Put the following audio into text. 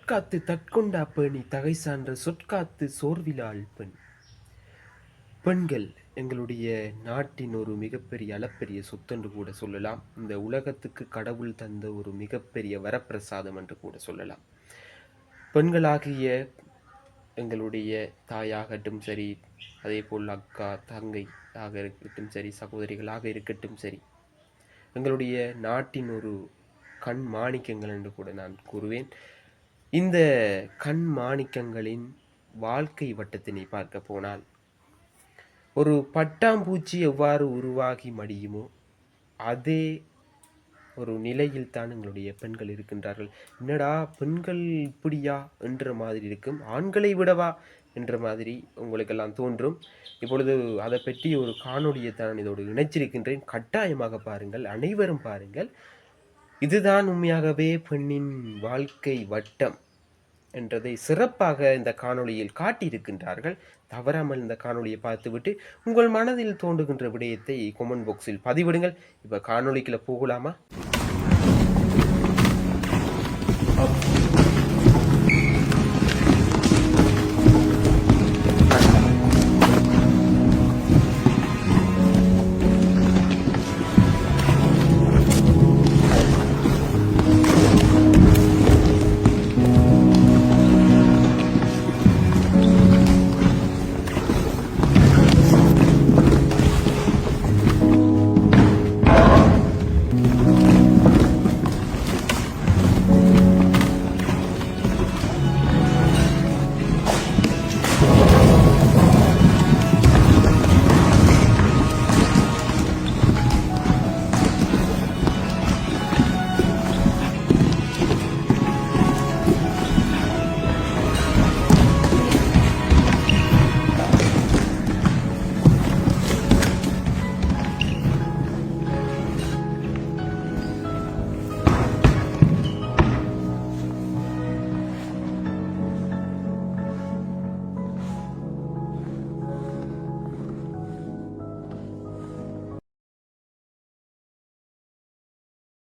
தற்காத்து தற்கொண்டா பேணி தகை சான்ற சொற்காத்து சோர்விலாள் பெண். பெண்கள் எங்களுடைய நாட்டின் ஒரு மிகப்பெரிய அளப்பெரிய சொத்தென்று கூட சொல்லலாம். இந்த உலகத்துக்கு கடவுள் தந்த ஒரு மிகப்பெரிய வரப்பிரசாதம் என்று கூட சொல்லலாம். பெண்களாகிய எங்களுடைய தாயாகட்டும் சரி, அதே போல் அக்கா தங்கை ஆக இருக்கட்டும் சரி, சகோதரிகளாக இருக்கட்டும் சரி, எங்களுடைய நாட்டின் ஒரு கண் மாணிக்கங்கள் என்று கூட நான் கூறுவேன். இந்த கண் மாணிக்கங்களின் வாழ்க்கை வட்டத்தினை பார்க்க போனால், ஒரு பட்டாம்பூச்சி எவ்வாறு உருவாகி மடியுமோ அதே ஒரு நிலையில் தான் எங்களுடைய பெண்கள் இருக்கின்றார்கள். என்னடா பெண்கள் இப்படியா என்ற மாதிரி இருக்கும், ஆண்களை விடவா என்ற மாதிரி உங்களுக்கெல்லாம் தோன்றும். இப்பொழுது அதை பற்றி ஒரு காணொளியை தான் இதோடு இணைச்சிருக்கின்றேன். கட்டாயமாக பாருங்கள், அனைவரும் பாருங்கள். இதுதான் உண்மையாகவே பெண்ணின் வாழ்க்கை வட்டம் என்றதை சிறப்பாக இந்த காணொளியில் காட்டியிருக்கின்றார்கள். தவறாமல் இந்த காணொளியை பார்த்துவிட்டு உங்கள் மனதில் தோன்றுகின்ற விடயத்தை கொமெண்ட் பாக்ஸில் பதிவிடுங்கள். இப்போ காணொளிக்குள்ள போகலாமா?